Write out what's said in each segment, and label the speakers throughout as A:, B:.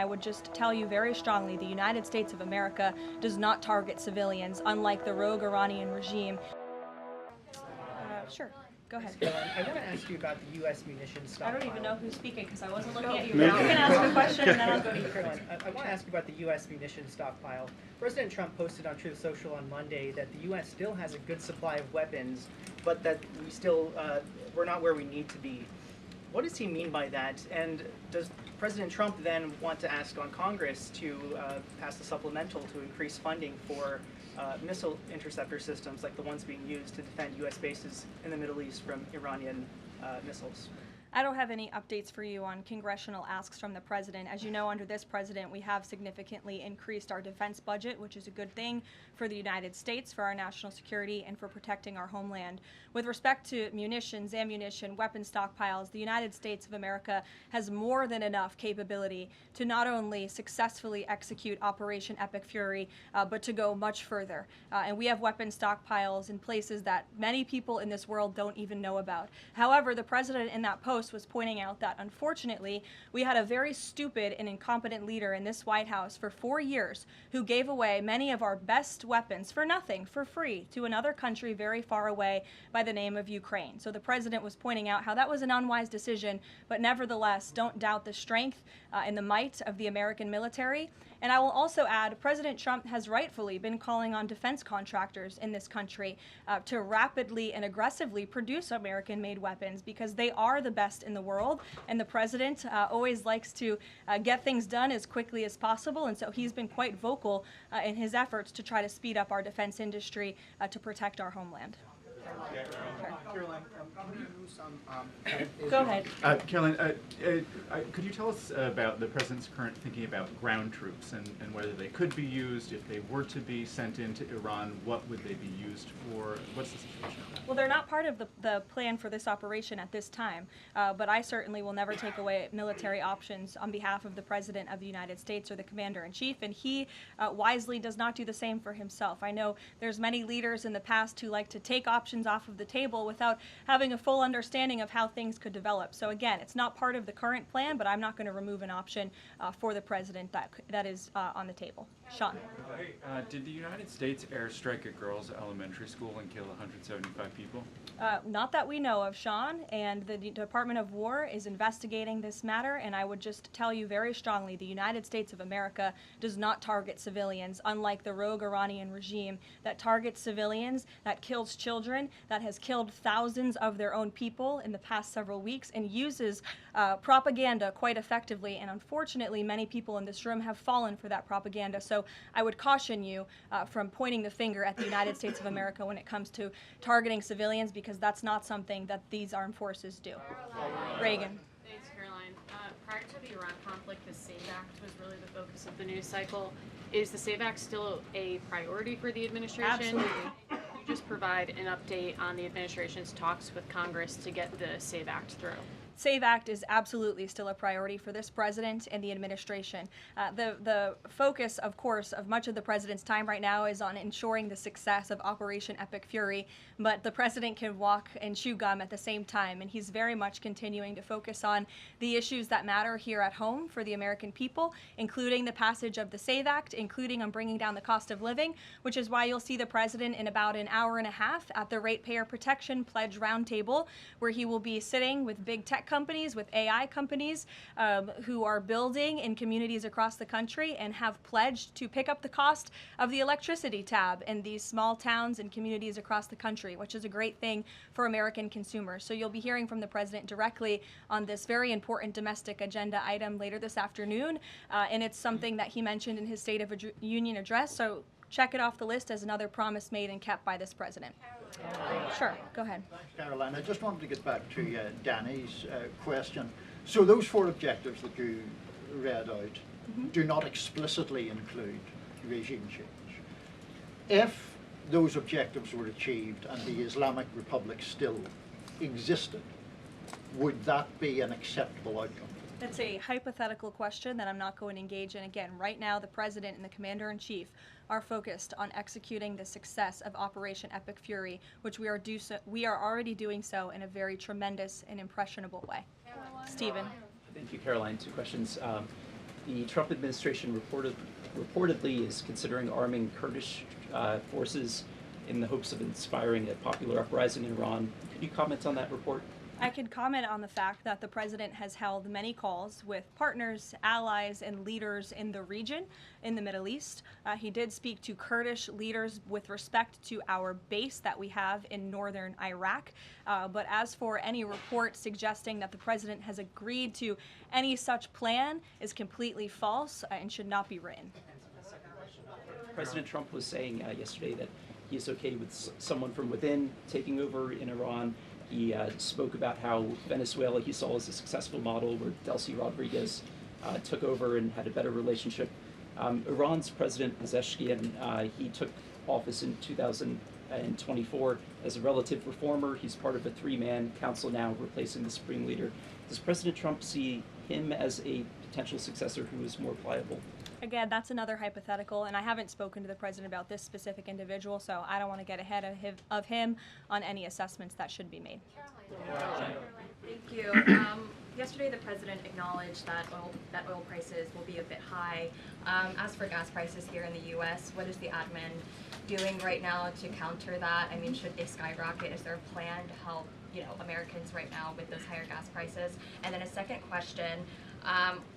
A: I would just tell you very strongly the United States of America does not target civilians, unlike the rogue Iranian regime. Sure. Go ahead.
B: I want to ask you about the U.S. munitions stockpile.
A: I don't even know who's speaking because I wasn't looking at you. You can ask a question and then I'll go to you.
B: I want to ask you about the U.S. munitions stockpile. President Trump posted on Truth Social on Monday that the U.S. still has a good supply of weapons, but that we're not where we need to be. What does he mean by that? And does President Trump then want to ask on Congress to pass a supplemental to increase funding for missile interceptor systems like the ones being used to defend U.S. bases in the Middle East from Iranian missiles?
A: I don't have any updates for you on congressional asks from the president. As you know, under this president, we have significantly increased our defense budget, which is a good thing for the United States, for our national security, and for protecting our homeland. With respect to munitions, ammunition, weapon stockpiles, the United States of America has more than enough capability to not only successfully execute Operation Epic Fury, but to go much further. And we have weapon stockpiles in places that many people in this world don't even know about. However, the president in that post was pointing out that, unfortunately, we had a very stupid and incompetent leader in this White House for 4 years who gave away many of our best weapons for nothing, for free, to another country very far away by the name of Ukraine. So the president was pointing out how that was an unwise decision, but nevertheless, don't doubt the strength and the might of the American military. And I will also add, President Trump has rightfully been calling on defense contractors in this country to rapidly and aggressively produce American-made weapons because they are the best in the world, and the president always likes to get things done as quickly as possible, and so he's been quite vocal in his efforts to try to speed up our defense industry to protect our homeland.
C: Caroline,
A: Go ahead.
C: Caroline, could you tell us about the president's current thinking about ground troops and whether they could be used? If they were to be sent into Iran, what would they be used for? What's the situation on that?
A: Well, they're not part of the plan for this operation at this time, but I certainly will never take away military options on behalf of the President of the United States or the Commander-in-Chief, and he wisely does not do the same for himself. I know there's many leaders in the past who like to take options off of the table without having a full understanding of how things could develop. So again, it's not part of the current plan, but I'm not going to remove an option for the president that is on the table. Sean.
D: Did the United States airstrike a girls' elementary school and kill 175 people?
A: Not that we know of, Sean, and the Department of War is investigating this matter, and I would just tell you very strongly the United States of America does not target civilians, unlike the rogue Iranian regime that targets civilians, that kills children, that has killed thousands of their own people in the past several weeks, and uses propaganda quite effectively, and unfortunately many people in this room have fallen for that propaganda. So I would caution you from pointing the finger at the United States of America when it comes to targeting civilians, because that's not something that these armed forces do. Reagan.
E: Thanks, Caroline. Prior to the Iran conflict, the SAVE Act was really the focus of the news cycle. Is the SAVE Act still a priority for the administration?
A: Absolutely.
E: Could you just provide an update on the administration's talks with Congress to get the SAVE Act through?
A: SAVE Act is absolutely still a priority for this president and the administration. The focus, of course, of much of the president's time right now is on ensuring the success of Operation Epic Fury, but the president can walk and chew gum at the same time, and he's very much continuing to focus on the issues that matter here at home for the American people, including the passage of the SAVE Act, including on bringing down the cost of living, which is why you'll see the president in about an hour and a half at the Ratepayer Protection Pledge Roundtable, where he will be sitting with big tech companies, with AI companies who are building in communities across the country and have pledged to pick up the cost of the electricity tab in these small towns and communities across the country, which is a great thing for American consumers. So you'll be hearing from the president directly on this very important domestic agenda item later this afternoon, and it's something that he mentioned in his State of Union address. So check it off the list as another promise made and kept by this president. Sure, go ahead.
F: Thanks, Caroline. I just wanted to get back to Danny's question. So those 4 objectives that you read out do not explicitly include regime change. If those objectives were achieved and the Islamic Republic still existed, would that be an acceptable outcome?
A: That's a hypothetical question that I'm not going to engage in. Again, right now the president and the commander-in-chief are focused on executing the success of Operation Epic Fury, which we are already doing so in a very tremendous and impressionable way. Stephen.
G: Thank you, Caroline. 2 questions. The Trump administration reportedly is considering arming Kurdish forces in the hopes of inspiring a popular uprising in Iran. Could you comment on that report?
A: I can comment on the fact that the president has held many calls with partners, allies, and leaders in the region, in the Middle East. He did speak to Kurdish leaders with respect to our base that we have in northern Iraq. But as for any report suggesting that the president has agreed to any such plan is completely false and should not be written.
G: President Trump was saying yesterday that he is okay with someone from within taking over in Iran. He spoke about how Venezuela he saw as a successful model where Delcy Rodriguez took over and had a better relationship. Iran's President Pezeshkian, he took office in 2024 as a relative reformer. He's part of a three-man council now replacing the supreme leader. Does President Trump see him as a potential successor who is more pliable?
A: Again, that's another hypothetical, and I haven't spoken to the president about this specific individual, so I don't want to get ahead of him on any assessments that should be made.
H: Thank you. Yesterday, the president acknowledged that oil prices will be a bit high. As for gas prices here in the U.S., what is the admin doing right now to counter that? I mean, should they skyrocket? Is there a plan to help, Americans right now with those higher gas prices? And then a second question.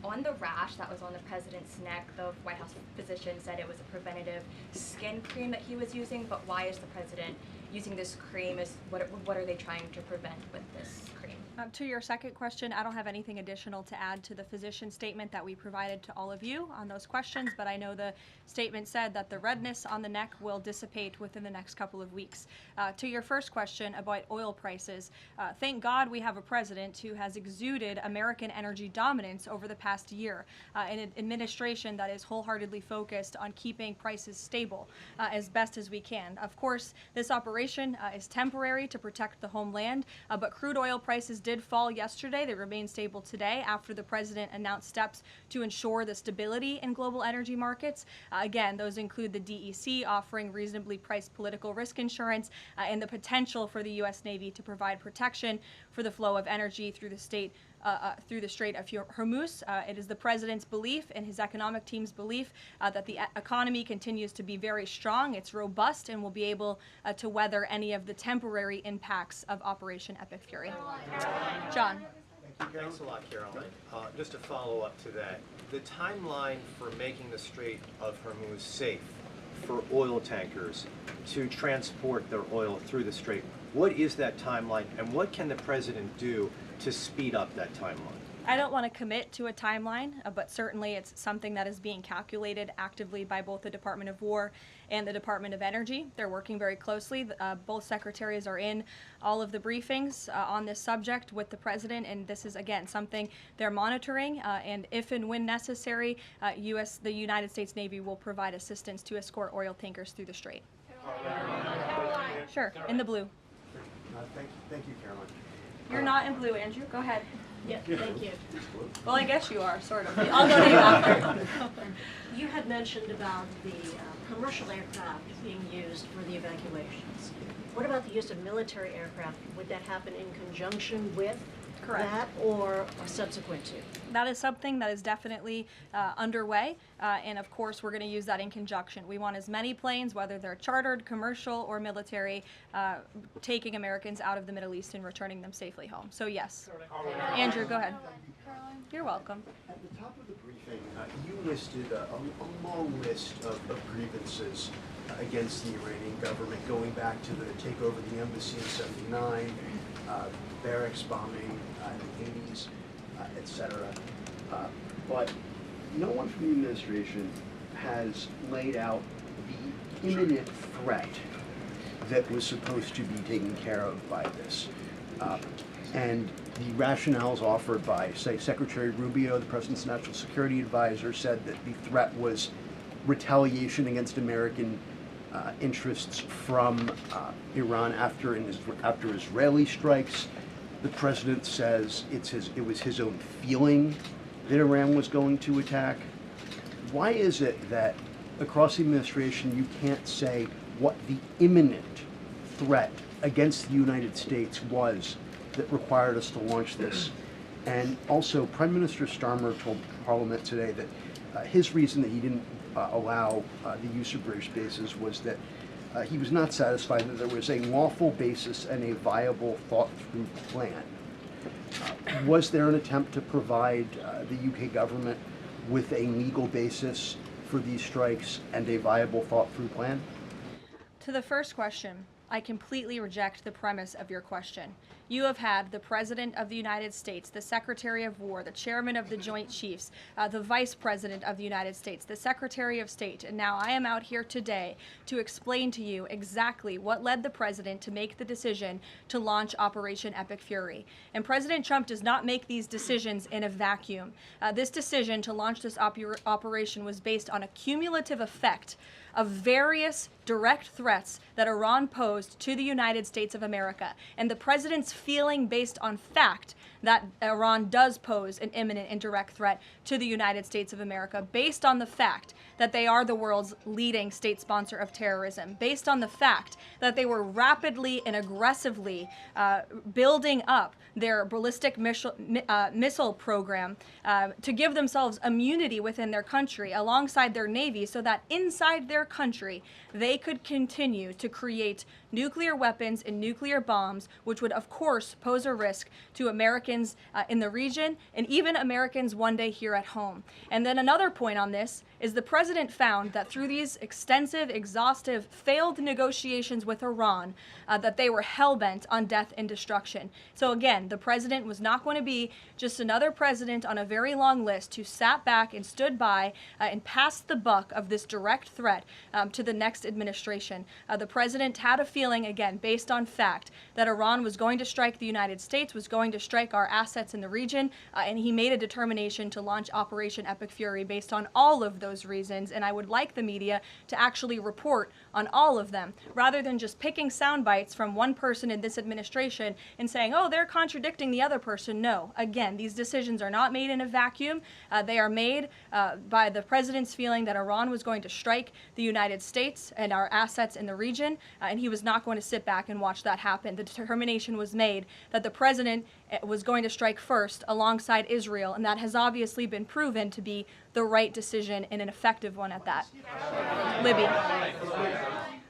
H: On the rash that was on the president's neck, the White House physician said it was a preventative skin cream that he was using, but why is the president using this cream? What are they trying to prevent with this cream?
A: To your second question, I don't have anything additional to add to the physician statement that we provided to all of you on those questions, but I know the statement said that the redness on the neck will dissipate within the next couple of weeks. To your first question about oil prices, thank God we have a president who has exuded American energy dominance over the past year, an administration that is wholeheartedly focused on keeping prices stable as best as we can. Of course, this operation is temporary to protect the homeland, but crude oil prices did fall yesterday. They remain stable today after the president announced steps to ensure the stability in global energy markets. Again, those include the DEC offering reasonably priced political risk insurance and the potential for the U.S. Navy to provide protection for the flow of energy through the Strait of Hormuz. It is the president's belief and his economic team's belief that the economy continues to be very strong, it's robust, and will be able to weather any of the temporary impacts of Operation Epic Fury. John.
I: Thanks a lot, Caroline. Just to follow up to that, the timeline for making the Strait of Hormuz safe for oil tankers to transport their oil through the strait, what is that timeline, and what can the president do to speed up that timeline?
A: I don't want to commit to a timeline, but certainly it's something that is being calculated actively by both the Department of War and the Department of Energy. They're working very closely. Both secretaries are in all of the briefings on this subject with the president, and this is, again, something they're monitoring, and if and when necessary, the United States Navy will provide assistance to escort oil tankers through the strait.
I: Caroline.
A: Sure, in the blue.
I: Thank you, Caroline.
A: You're not in blue, Andrew. Go ahead.
J: Yeah, thank you.
A: Well, I guess you are, sort of. I'll go to you after.
J: You had mentioned about the commercial aircraft being used for the evacuations. What about the use of military aircraft? Would that happen in conjunction with that or subsequent to?
A: That is something that is definitely underway, and of course we're going to use that in conjunction. We want as many planes, whether they're chartered, commercial, or military, taking Americans out of the Middle East and returning them safely home. So yes. Andrew, go ahead. You're welcome.
K: At the top of the briefing, you listed a long list of grievances against the Iranian government, going back to the takeover of the embassy in '79, barracks bombing in the 80s, etc. But no one from the administration has laid out the imminent threat that was supposed to be taken care of by this. And the rationales offered by, say, Secretary Rubio, the President's National Security Advisor, said that the threat was retaliation against American interests from Iran after Israeli strikes. The President says it was his own feeling that Iran was going to attack. Why is it that across the administration you can't say what the imminent threat against the United States was that required us to launch this And also, Prime Minister Starmer told Parliament today that his reason that he didn't allow the use of British bases was that he was not satisfied that there was a lawful basis and a viable, thought-through plan. Was there an attempt to provide the UK government with a legal basis for these strikes and a viable, thought-through plan?
A: To the first question, I completely reject the premise of your question. You have had the President of the United States, the Secretary of War, the Chairman of the Joint Chiefs, the Vice President of the United States, the Secretary of State, and now I am out here today to explain to you exactly what led the President to make the decision to launch Operation Epic Fury. And President Trump does not make these decisions in a vacuum. This decision to launch this operation was based on a cumulative effect of various direct threats that Iran posed to the United States of America, and the President's feeling based on fact that Iran does pose an imminent and direct threat to the United States of America, based on the fact that they are the world's leading state sponsor of terrorism, based on the fact that they were rapidly and aggressively building up their ballistic missile program to give themselves immunity within their country alongside their navy, so that inside their country they could continue to create nuclear weapons and nuclear bombs, which would of course pose a risk to Americans in the region and even Americans one day here at home. And then another point on this is the President found that through these extensive, exhaustive, failed negotiations with Iran, that they were hell-bent on death and destruction. So again, the President was not going to be just another president on a very long list who sat back and stood by and passed the buck of this direct threat to the next administration. The President had a feeling, again, based on fact, that Iran was going to strike the United States, was going to strike our assets in the region, and he made a determination to launch Operation Epic Fury based on all of those reasons. And I would like the media to actually report on all of them, rather than just picking sound bites from one person in this administration and saying, oh, they're contradicting the other person. No, again, these decisions are not made in a vacuum. They are made by the President's feeling that Iran was going to strike the United States and our assets in the region, and he was not going to sit back and watch that happen. The determination was made that the President was going to strike first alongside Israel, and that has obviously been proven to be the right decision and an effective one at that.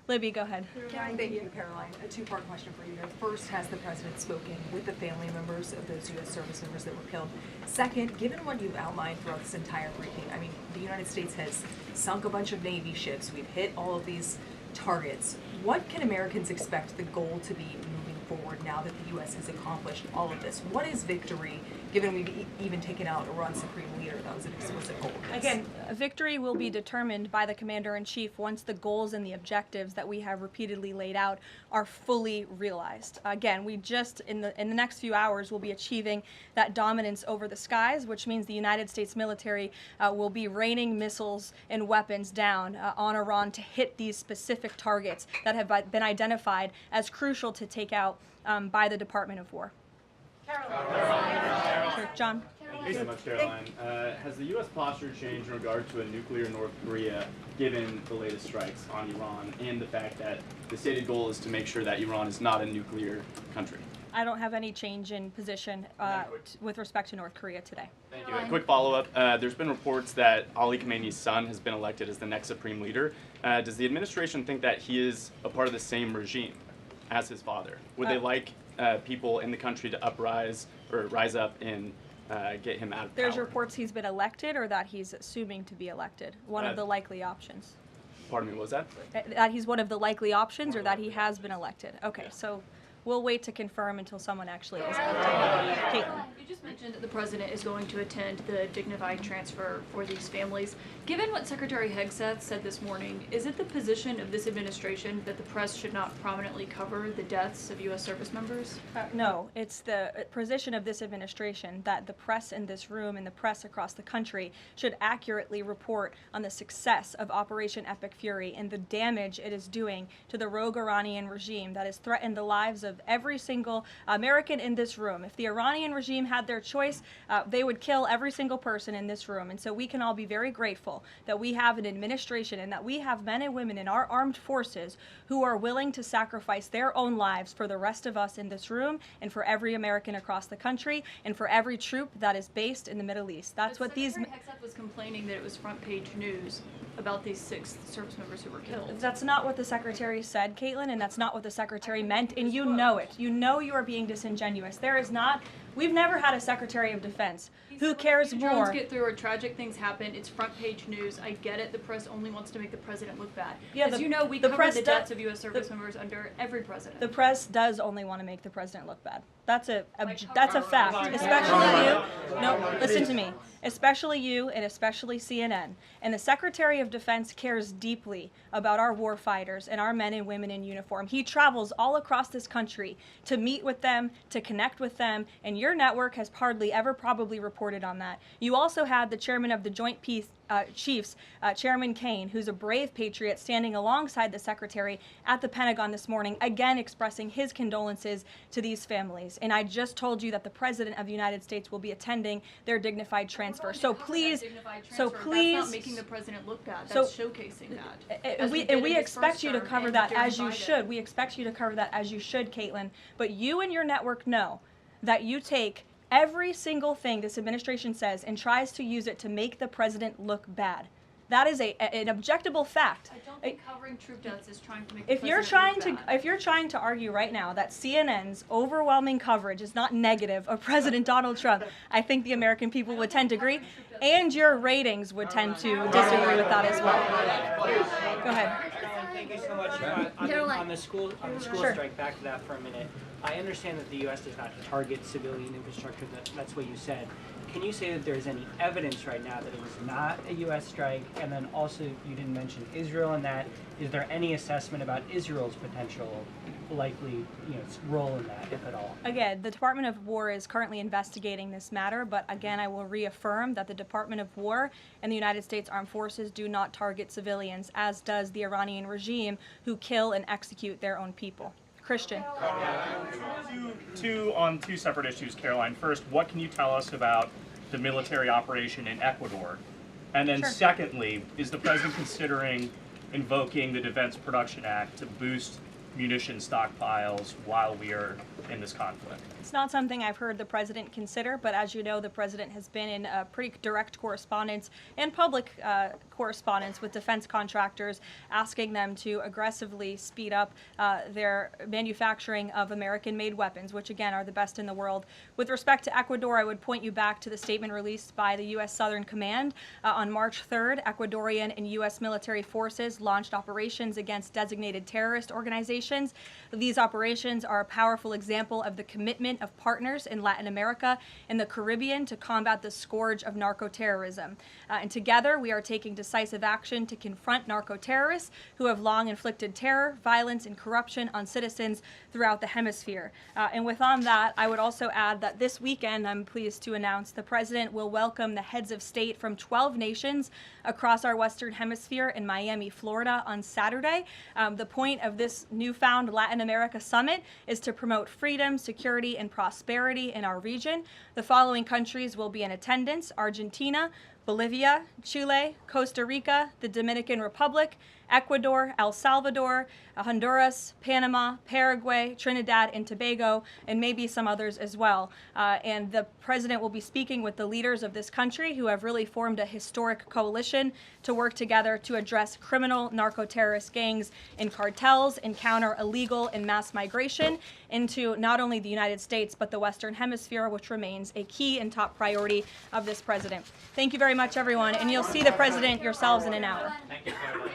A: Libby, go ahead.
L: Thank you, Caroline. A two-part question for you. First, has the President spoken with the family members of those U.S. service members that were killed? Second, given what you've outlined throughout this entire briefing, I mean, the United States has sunk a bunch of Navy ships. We've hit all of these targets. What can Americans expect the goal to be moving forward now that the U.S. has accomplished all of this? What is victory, given we've even taken out Iran's supreme leader? That was an explicit goal.
A: Again, victory will be determined by the Commander-in-Chief once the goals and the objectives that we have repeatedly laid out are fully realized. Again, we just, in the next few hours, will be achieving that dominance over the skies, which means the United States military will be raining missiles and weapons down on Iran to hit these specific targets that have been identified as crucial to take out by the Department of War.
L: Caroline.
A: Sure, John.
M: Thank you so much, Caroline. Has the U.S. posture changed in regard to a nuclear North Korea, given the latest strikes on Iran and the fact that the stated goal is to make sure that Iran is not a nuclear country?
A: I don't have any change in position with respect to North Korea today.
M: Thank you. A quick follow-up. There's been reports that Ali Khamenei's son has been elected as the next supreme leader. Does the administration think that he is a part of the same regime as his father? Would they like people in the country to rise up and get him out of power?
A: There's reports he's been elected, or that he's assuming to be elected. One of the likely options.
M: Pardon me, what was that?
A: That he's one of the likely options, or that he has been elected. Okay, so we'll wait to confirm until someone actually is elected. Caitlin.
N: You just mentioned that the President is going to attend the dignified transfer for these families. Given what Secretary Hegseth said this morning, is it the position of this administration that the press should not prominently cover the deaths of U.S. service members?
A: No, it's the position of this administration that the press in this room and the press across the country should accurately report on the success of Operation Epic Fury and the damage it is doing to the rogue Iranian regime that has threatened the lives of every single American in this room. If the Iranian regime had their choice, they would kill every single person in this room. And so we can all be very grateful that we have an administration and that we have men and women in our armed forces who are willing to sacrifice their own lives for the rest of us in this room and for every American across the country and for every troop that is based in the Middle East. That's what these...
N: Secretary Hegseth was complaining that it was front page news about these 6 service members who were killed.
A: That's not what the Secretary said, Caitlin, and that's not what the Secretary meant, and you know it. You know you are being disingenuous. There is not... We've never had a Secretary of Defense who cares more.
N: Drones get through or tragic things happen. It's front page news. I get it. The press only wants to make the president look bad.
A: Yeah,
N: As you know, we covered the deaths of U.S. service
A: the-
N: members under every president.
A: The press does only want to make the president look bad. That's a fact. Especially you. No, listen to me. Especially you and especially CNN. And the Secretary of Defense cares deeply about our war fighters and our men and women in uniform. He travels all across this country to meet with them, to connect with them, and your network has hardly ever probably reported on that. You also had the chairman of the Joint Chiefs, Chairman Kane, who's a brave patriot, standing alongside the Secretary at the Pentagon this morning, again expressing his condolences to these families. And I just told you that the President of the United States will be attending their dignified transfer. So please,
N: That's not making the president look bad. That's showcasing that.
A: We expect you to cover that as you should. We expect you to cover that as you should, Caitlin. But you and your network know that you take every single thing this administration says and tries to use it to make the president look bad. That is an objectable fact.
N: I don't think covering troop deaths is trying to make
A: If you're trying to argue right now that CNN's overwhelming coverage is not negative of President Donald Trump, I think the American people would tend to agree, and your ratings would tend to disagree with that as well. Go ahead.
B: Thank you so much. On the school strike, back to that for a minute. I understand that the U.S. does not target civilian infrastructure. That's what you said. Can you say that there's any evidence right now that it was not a U.S. strike? And then also, you didn't mention Israel in that. Is there any assessment about Israel's potential likely role in that, if at all?
A: Again, the Department of War is currently investigating this matter, but again, I will reaffirm that the Department of War and the United States Armed Forces do not target civilians, as does the Iranian regime, who kill and execute their own people. Christian.
O: On two separate issues, Caroline. First, what can you tell us about the military operation in Ecuador? And then secondly, is the president considering invoking the Defense Production Act to boost munition stockpiles while we are in this conflict?
A: It's not something I've heard the president consider, but as you know, the president has been in pretty direct correspondence and public correspondence with defense contractors, asking them to aggressively speed up their manufacturing of American-made weapons, which again are the best in the world. With respect to Ecuador, I would point you back to the statement released by the U.S. Southern Command. On March 3rd, Ecuadorian and U.S. military forces launched operations against designated terrorist organizations. These operations are a powerful example of the commitment of partners in Latin America and the Caribbean to combat the scourge of narco-terrorism. And together, we are taking decisive action to confront narco-terrorists who have long inflicted terror, violence, and corruption on citizens throughout the hemisphere. And on that, I would also add that this weekend, I'm pleased to announce, the president will welcome the heads of state from 12 nations across our Western Hemisphere in Miami, Florida on Saturday. The point of this newfound Latin America summit is to promote freedom, security, and prosperity in our region. The following countries will be in attendance: Argentina, Bolivia, Chile, Costa Rica, the Dominican Republic, Ecuador, El Salvador, Honduras, Panama, Paraguay, Trinidad and Tobago, and maybe some others as well. And the president will be speaking with the leaders of this country who have really formed a historic coalition to work together to address criminal narco-terrorist gangs and cartels and counter illegal and mass migration into not only the United States but the Western Hemisphere, which remains a key and top priority of this president. Thank you very much, everyone, and you'll see the president yourselves in an hour.
B: Thank you, Caroline.